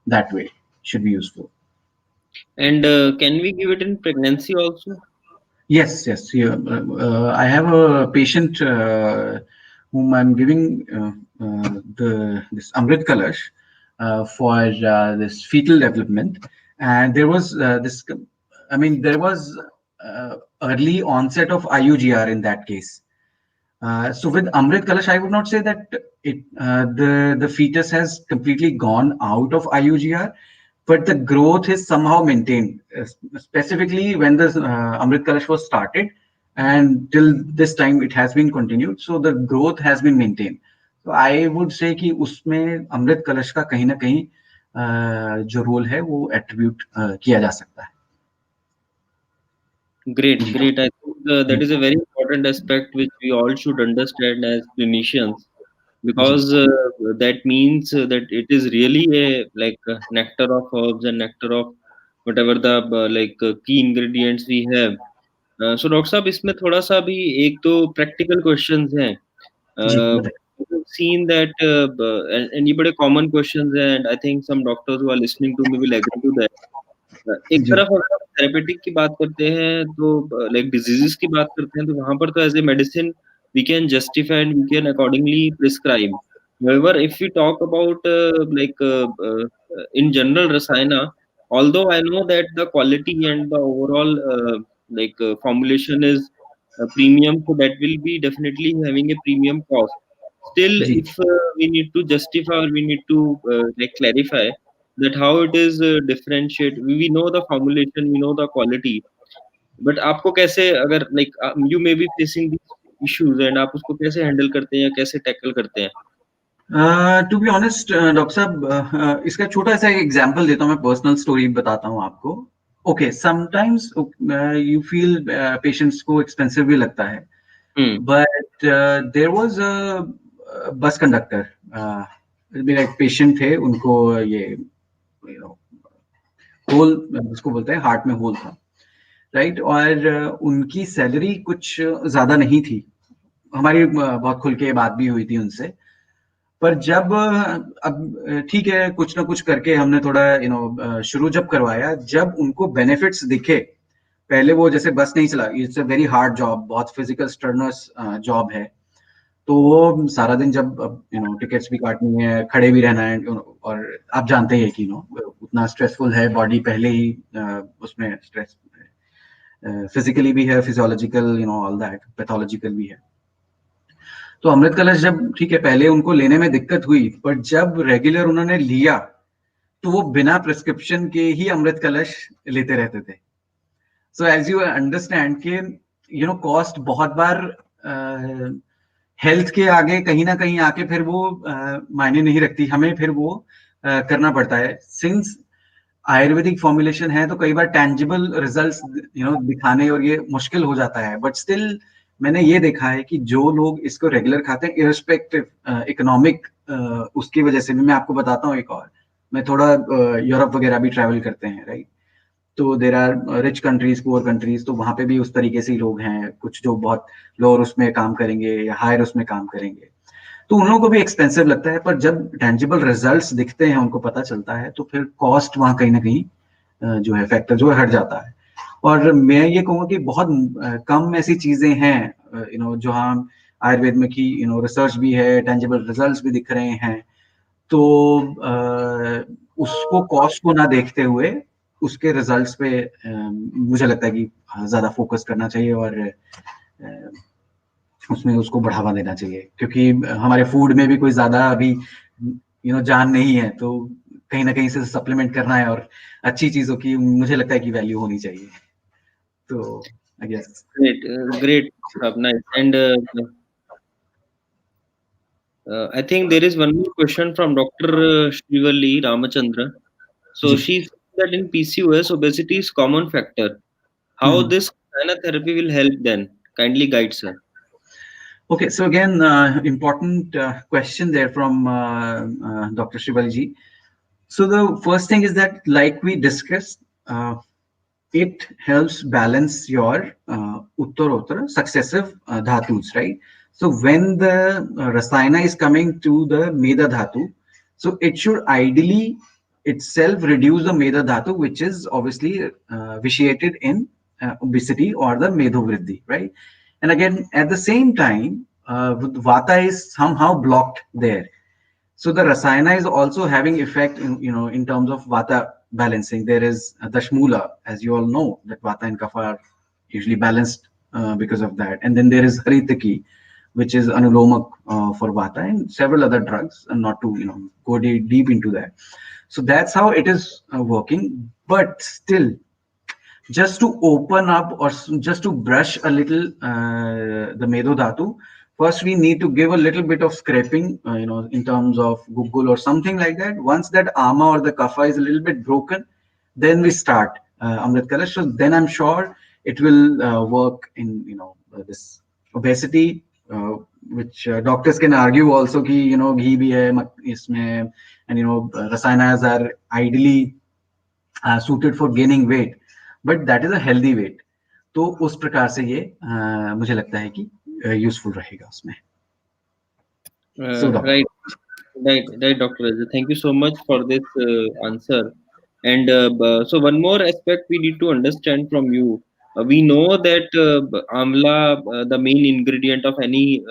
[SPEAKER 2] that way should be useful.
[SPEAKER 1] And can we give it in pregnancy also?
[SPEAKER 2] Yes, yes. Yeah. I have a patient whom I'm giving the this Amrit Kalash for this fetal development, and there was this. I mean, there was early onset of IUGR in that case. So with Amrit Kalash, I would not say that the fetus has completely gone out of IUGR, but the growth is somehow maintained. Specifically, when the Amrit Kalash was started, and till this time it has been continued, so the growth has been maintained. So I would say कि उसमें अमृत कलश का कहीं ना कहीं जो रोल है वो एट्रीब्यूट किया जा सकता है।
[SPEAKER 1] Great,
[SPEAKER 2] जी।
[SPEAKER 1] great. I think that
[SPEAKER 2] जी।
[SPEAKER 1] is a very important aspect which we all should understand as clinicians,
[SPEAKER 2] जी।
[SPEAKER 1] because that means that it is really a nectar of herbs and nectar of whatever the key ingredients we have. So doctor साहब इसमें थोड़ा सा भी एक तो प्रैक्टिकल क्वेश्चंस हैं.
[SPEAKER 2] जी
[SPEAKER 1] uh,
[SPEAKER 2] बताइए.
[SPEAKER 1] we've seen that and ये बड़े कॉमन क्वेश्चंस हैं, and I think some doctors who are listening to me will agree to that. एक
[SPEAKER 2] जी
[SPEAKER 1] तरफ अगर हम थेरेपेटिक की बात करते हैं तो लाइक डिजीजेस की बात करते हैं तो वहां पर तो as a medicine we can justify and we can accordingly prescribe. However, if we talk about in general rasayana, although I know that the quality and the overall formulation is premium, so that will be definitely having a premium cost. Still,
[SPEAKER 2] जी.
[SPEAKER 1] if we need to justify or we need to clarify that how it is differentiate, we know the formulation, we know the quality, but आपको कैसे अगर you may be facing these issues and आप उसको कैसे handle करते हैं या कैसे tackle करते हैं?
[SPEAKER 2] टू बी ऑनेस्ट डॉक्टर साहब, इसका छोटा सा एग्जांपल देता हूँ, मैं पर्सनल स्टोरी बताता हूँ आपको. Okay, sometimes you feel patients को एक्सपेंसिव भी लगता है,
[SPEAKER 1] hmm.
[SPEAKER 2] But there was a bus conductor, मेरा एक पेशेंट थे, उनको ये यू नो होल, जिसको बोलते हैं हार्ट में होल था, राइट. और उनकी सैलरी कुछ ज्यादा नहीं थी. हमारी बहुत खुल के बात भी हुई थी उनसे. पर जब अब ठीक है, कुछ ना कुछ करके हमने थोड़ा शुरू जब करवाया, जब उनको बेनिफिट्स दिखे. पहले वो जैसे बस नहीं चला, it's a very hard job, बहुत फिजिकल स्टर्नस जॉब है. तो वो सारा दिन जब टिकट्स भी काटनी है, खड़े भी रहना है, और आप जानते हैं कि उतना स्ट्रेसफुल है बॉडी पहले ही, उसमें स्ट्रेस फिजिकली भी है, फिजियोलॉजिकल ऑल दैट, पैथोलॉजिकल भी है. तो अमृत कलश जब ठीक है, पहले उनको लेने में दिक्कत हुई, पर जब रेगुलर उन्होंने लिया तो वो बिना प्रिस्क्रिप्शन के ही अमृत कलश लेते रहते थे. सो एज यू अंडरस्टैंड कि कॉस्ट बहुत बार हेल्थ के आगे कहीं ना कहीं आके फिर वो मायने नहीं रखती, हमें फिर वो करना पड़ता है. सिंस आयुर्वेदिक फॉर्मुलेशन है तो कई बार टेंजिबल रिजल्ट्स दिखाने और ये मुश्किल हो जाता है. बट स्टिल मैंने ये देखा है कि जो लोग इसको रेगुलर खाते हैं, इररिस्पेक्टिव इकोनॉमिक, उसकी वजह से भी, मैं आपको बताता हूँ एक और. मैं थोड़ा यूरोप वगैरह भी ट्रैवल करते हैं, राइट. तो there are rich countries, poor countries, तो वहां पे भी उस तरीके से ही लोग हैं, कुछ जो बहुत लोअर उसमें काम करेंगे या हायर उसमें काम करेंगे. तो उन लोगों को भी एक्सपेंसिव लगता है, पर जब टेंजिबल रिजल्ट्स दिखते हैं, उनको पता चलता है, तो फिर कॉस्ट वहां कहीं ना कहीं जो है फैक्टर जो है हट जाता है. और मैं ये कहूँगा कि बहुत कम ऐसी चीजें हैं जो हम आयुर्वेद में की रिसर्च भी है, टेंजिबल रिजल्ट्स भी दिख रहे हैं. तो उसको कॉस्ट को ना देखते हुए उसके रिजल्ट्स पे मुझे लगता है कि ज्यादा फोकस करना चाहिए, और उसमें उसको बढ़ावा देना चाहिए, क्योंकि हमारे फूड में भी कोई ज्यादा अभी जान नहीं है, तो कहीं ना कहीं से सप्लीमेंट करना है, और अच्छी चीजों की मुझे लगता है कि वैल्यू होनी चाहिए. तो I guess.
[SPEAKER 1] Great, great, nice. And I think there is one more question from Dr. Srivalli Ramachandra. So
[SPEAKER 2] जी.
[SPEAKER 1] she said that in PCOS, obesity is common factor. How
[SPEAKER 2] hmm.
[SPEAKER 1] this Sana therapy will help then? Kindly guide, sir.
[SPEAKER 2] Okay, so again, important question there from Dr. Shivalji. So the first thing is that, like we discussed, it helps balance your uttar successive dhatus, right? So when the rasayana is coming to the meda dhatu, so it should ideally itself reduce the meda dhatu, which is obviously vitiated in obesity or the medhovriddhi, right? And again, at the same time, vata is somehow blocked there. So the rasayana is also having effect in in terms of vata balancing. There is dashmula, as you all know, that vata and kapha are usually balanced because of that. And then there is haritaki, which is anulomak for vata, and several other drugs, and not to go deep into that. So that's how it is working. But still, just to open up, or just to brush a little the medo dhatu, first we need to give a little bit of scraping, in terms of Google or something like that. Once that ama or the kapha is a little bit broken, then we start Amrit Kalash. So then I'm sure it will work in this obesity, which doctors can argue also ki ghee bhi hai isme, and rasayanas are ideally suited for gaining weight, but that is a healthy weight. तो उस प्रकार से ये मुझे लगता है कि यूजफुल रहेगा उसमें. So doctor.
[SPEAKER 1] Right. Right, Dr. Rajat. Thank you so much for this answer. And so one more aspect we need to understand from you. We know that amla, the main ingredient of any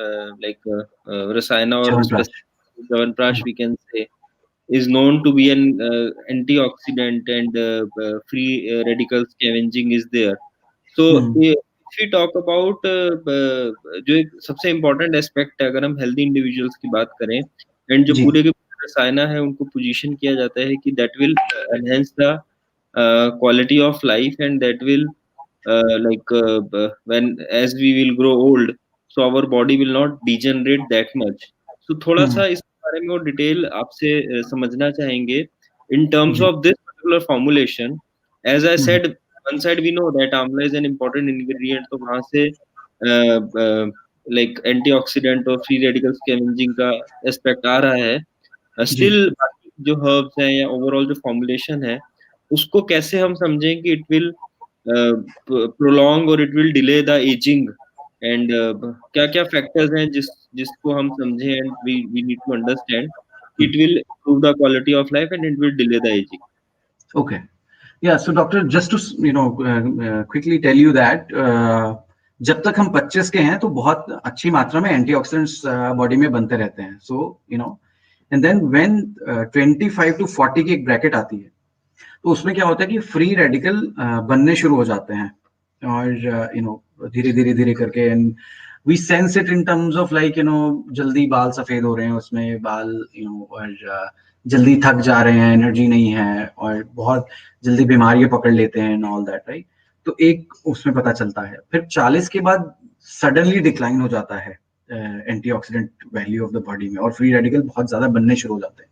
[SPEAKER 1] rasayana or
[SPEAKER 2] Chyawanprash.
[SPEAKER 1] specific Chyawanprash, we can say, is known to be an antioxidant and free radical scavenging is there. So
[SPEAKER 2] Hmm.
[SPEAKER 1] if we talk about जो एक सबसे इम्पोर्टेंट एस्पेक्ट है, अगर हम हेल्दी इंडिविजुअल्स की बात करें एंड जो
[SPEAKER 2] जी.
[SPEAKER 1] पूरे के पूरे रसायना है उनको पोजीशन किया जाता है कि that will enhance the quality of life and that will when as we will grow old, so our body will not degenerate that much. So थोड़ा
[SPEAKER 2] Hmm.
[SPEAKER 1] सा इस बारे में और डिटेल आपसे समझना चाहेंगे in terms
[SPEAKER 2] ji.
[SPEAKER 1] of this particular formulation. As I
[SPEAKER 2] Hmm.
[SPEAKER 1] said, one side we know that amla is an important ingredient, तो वहां से like antioxidant और free radical scavenging का एस्पेक्ट आ रहा है.
[SPEAKER 2] जी.
[SPEAKER 1] स्टिल बाकी जो हर्ब्स हैं या ओवरऑल जो फॉर्मुलेशन है उसको कैसे हम समझें कि इट विल प्रोलॉन्ग और it will delay the ageing and क्या क्या फैक्टर्स हैं जिसको हम समझें and we need to understand it will improve the quality of life and it will delay the aging.
[SPEAKER 2] Okay. Yeah, so doctor, just to quickly tell you that जब तक हम 25 के हैं तो बहुत अच्छी मात्रा में एंटीऑक्सीडेंट्स बॉडी में बनते रहते हैं. So and then when 25 to 40 की एक ब्रैकेट आती है तो उसमें क्या होता है कि फ्री रेडिकल बनने शुरू हो जाते हैं और धीरे धीरे धीरे करके and we sense it in terms of like जल्दी बाल सफेद हो रहे हैं उसमें बाल और जल्दी थक जा रहे हैं, एनर्जी नहीं है और बहुत जल्दी बीमारियां पकड़ लेते हैं एंड ऑल दैट, राइट. तो एक उसमें पता चलता है. फिर 40 के बाद सडनली डिक्लाइन हो जाता है antioxidant value of the body में और फ्री रेडिकल बहुत ज्यादा बनने शुरू हो जाते हैं.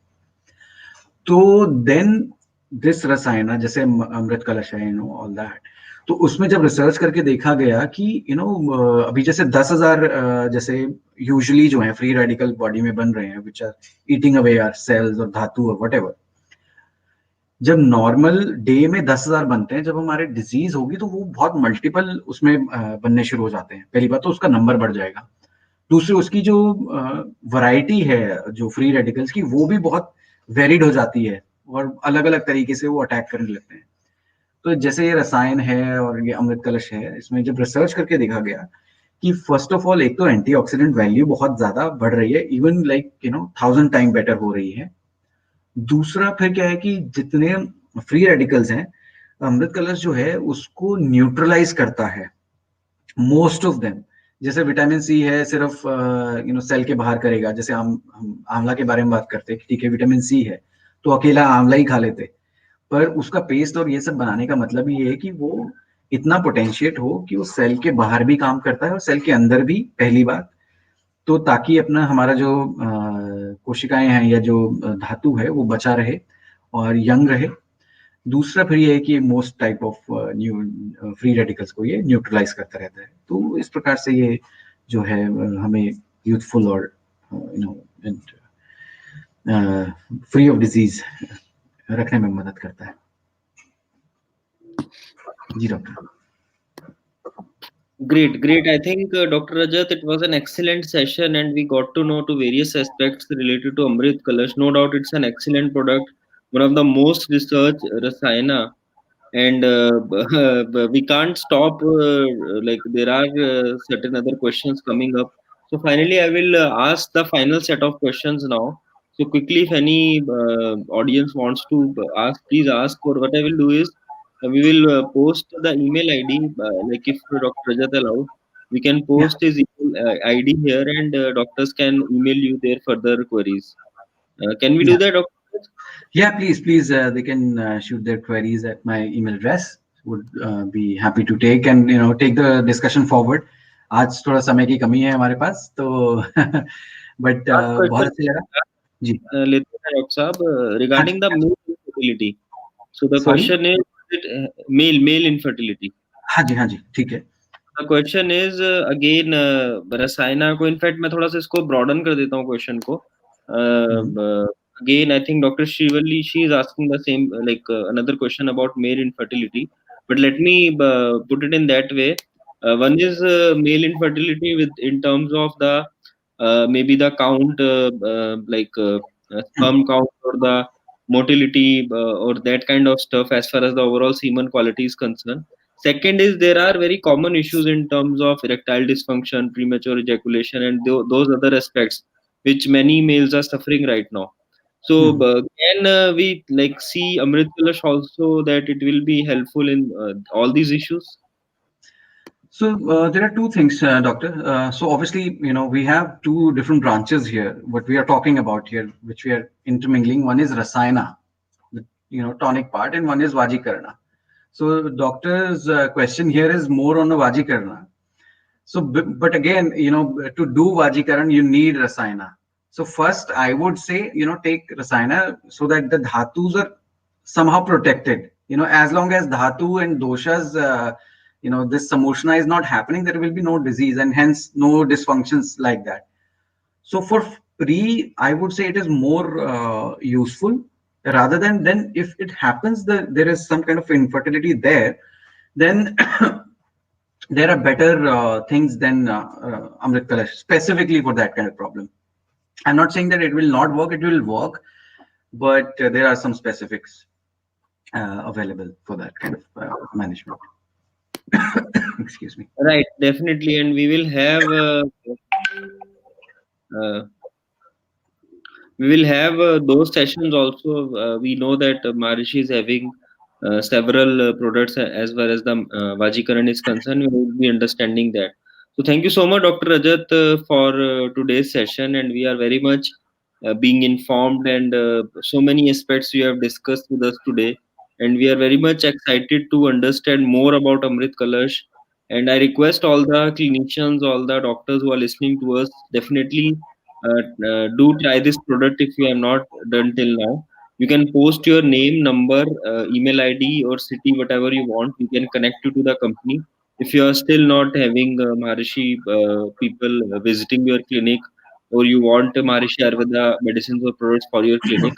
[SPEAKER 2] तो देन दिस रसायन जैसे अमृत कलश है ऑल दैट, तो उसमें जब रिसर्च करके देखा गया कि अभी जैसे 10,000 जैसे यूजुअली जो है फ्री रेडिकल बॉडी में बन रहे हैं which are eating away our cells और धातु और व्हाटएवर. जब नॉर्मल डे में 10,000 बनते हैं, जब हमारे डिजीज होगी तो वो बहुत मल्टीपल उसमें बनने शुरू हो जाते हैं. पहली बात तो उसका नंबर बढ़ जाएगा. दूसरी उसकी जो वैरायटी है जो फ्री रेडिकल्स की वो भी बहुत वेरिड हो जाती है और अलग अलग तरीके से वो अटैक करने लगते हैं. तो जैसे ये रसायन है और ये अमृत कलश है, इसमें जब रिसर्च करके देखा गया कि फर्स्ट ऑफ ऑल एक तो एंटीऑक्सीडेंट वैल्यू बहुत ज्यादा बढ़ रही है, इवन लाइक 1,000 टाइम बेटर हो रही है. दूसरा फिर क्या है कि जितने फ्री रेडिकल्स हैं अमृत कलश जो है उसको न्यूट्रलाइज करता है मोस्ट ऑफ देम. जैसे विटामिन सी है सिर्फ सेल के बाहर करेगा. जैसे हम आंवला के बारे में बात करते हैं, ठीक है विटामिन सी है तो अकेला आंवला ही खा लेते, पर उसका पेस्ट और ये सब बनाने का मतलब ये है कि वो इतना पोटेंशिएट हो कि वो सेल के बाहर भी काम करता है और सेल के अंदर भी, पहली बात तो, ताकि अपना हमारा जो कोशिकाएं हैं या जो धातु है वो बचा रहे और यंग रहे. दूसरा फिर ये है कि most type of new free radicals को ये न्यूट्रलाइज करता रहता है. तो इस प्रकार से ये जो है हमें यूथफुल और फ्री ऑफ डिजीज रखने में मदद करता है. जी doctor.
[SPEAKER 1] Great. I think Dr. Rajat, it was an excellent session, and we got to know to various aspects related to Amrit Kalash. No doubt, it's an excellent product, one of the most researched rasayana, and we can't stop. Like there are certain other questions coming up. So finally, I will ask the final set of questions now. So quickly, if any audience wants to ask, please ask. Or what I will do is we will post the email ID. Like if Dr. Rajat allows, we can
[SPEAKER 2] Yeah.
[SPEAKER 1] post his email ID here, and doctors can email you their further queries. Can we do
[SPEAKER 2] Yeah.
[SPEAKER 1] that, Dr. Rajat?
[SPEAKER 2] Yeah, please, they can shoot their queries at my email address. Would be happy to take and take the discussion forward. आज थोड़ा समय की कमी है हमारे पास तो बट
[SPEAKER 1] Last
[SPEAKER 2] बहुत
[SPEAKER 1] question.
[SPEAKER 2] अच्छा लगा. जी.
[SPEAKER 1] लेते हैं डॉक्टर साहब
[SPEAKER 2] हाँ
[SPEAKER 1] regarding
[SPEAKER 2] जी.
[SPEAKER 1] the male infertility. So the
[SPEAKER 2] sorry.
[SPEAKER 1] question is male infertility.
[SPEAKER 2] हाँ जी ठीक है.
[SPEAKER 1] The question is again रसायना को, इनफैक्ट मैं थोड़ा सा इसको ब्रॉडन कर देता हूँ क्वेश्चन को.
[SPEAKER 2] हम्म.
[SPEAKER 1] again, I think Dr. Shivalli, she is asking the same, another question about male infertility. But let me put it in that way. One is male infertility with in terms of the maybe the count, sperm count or the motility or that kind of stuff as far as the overall semen quality is concerned. Second is there are very common issues in terms of erectile dysfunction, premature ejaculation, and those other aspects which many males are suffering right now. So,
[SPEAKER 2] Mhm.
[SPEAKER 1] can we like see Amrit Kalash also that it will be helpful in all these issues?
[SPEAKER 2] So there are two things, Doctor. So obviously, we have two different branches here. What we are talking about here, which we are intermingling, one is Rasayana, the tonic part, and one is Vajikarna. So doctor's question here is more on the Vajikarna. So, but again, to do Vajikaran, you need Rasayana. So first, I would say, take Rasayana so that the dhatus are somehow protected. As long as dhatu and doshas, this samoshana is not happening, there will be no disease and hence no dysfunctions like that. So for pre, I would say it is more useful rather than then if it happens that there is some kind of infertility there, then there are better things than Amrit Kalash specifically for that kind of problem. I'm not saying that it will not work; it will work, but there are some specifics available for that kind of management. Excuse me.
[SPEAKER 1] Right, definitely, and we will have uh, those sessions also. We know that Maharishi is having several products as far as the Vajikaran is concerned. We will be understanding that. So, thank you so much, Dr. Rajat, for today's session, and we are very much being informed, and so many aspects you have discussed with us today. And we are very much excited to understand more about Amrit Kalash. And I request all the clinicians, all the doctors who are listening to us, definitely do try this product if you have not done till now. You can post your name, number, email id or city, whatever you want. We can connect you to the company. If you are still not having Maharishi people visiting your clinic, or you want Maharishi Ayurveda medicines or products for your clinic,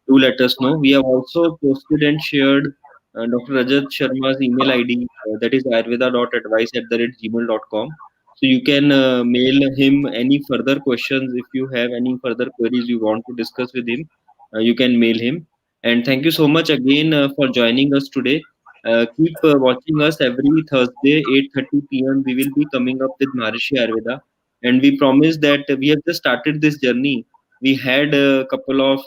[SPEAKER 1] do let us know. We have also posted and shared Dr. Rajat Sharma's email id, that is ayurveda.advice@gmail.com. So you can mail him any further questions. If you have any further queries you want to discuss with him, you can mail him. And thank you so much again for joining us today. Keep watching us every Thursday, 8:30 p.m. We will be coming up with Maharishi Ayurveda, and we promise that we have just started this journey. We had a couple of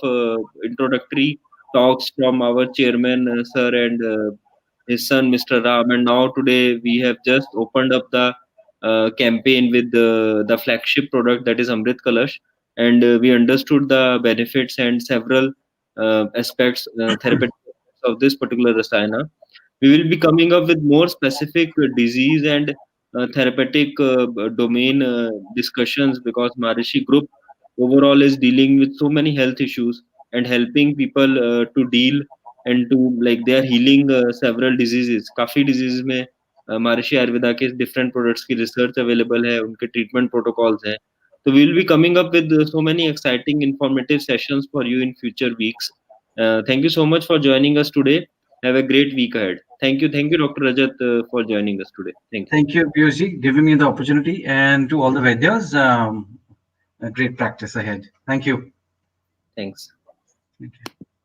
[SPEAKER 1] introductory talks from our chairman, sir, and his son, Mr. Ram, and now today we have just opened up the campaign with the flagship product, that is Amrit Kalash, and we understood the benefits and several aspects, therapeutic aspects of this particular rasayana. We will be coming up with more specific disease and therapeutic domain discussions, because Maharishi Group overall is dealing with so many health issues and helping people to deal and to like they are healing several diseases. काफी diseases में महर्षि आयुर्वेदा के डिफरेंट प्रोडक्ट्स की रिसर्च अवेलेबल है, उनके ट्रीटमेंट प्रोटोकॉल्स हैं. So we will be coming up with so many exciting informative sessions for you in future weeks. Thank you so much for joining us today. Have a great week ahead. Thank you, Dr. Rajat, for joining us today. Thank you.
[SPEAKER 2] Thank you, Piyushji, giving me the opportunity, and to all the Vaidyas, a great practice ahead. Thank you.
[SPEAKER 1] Thanks.
[SPEAKER 2] Thank you.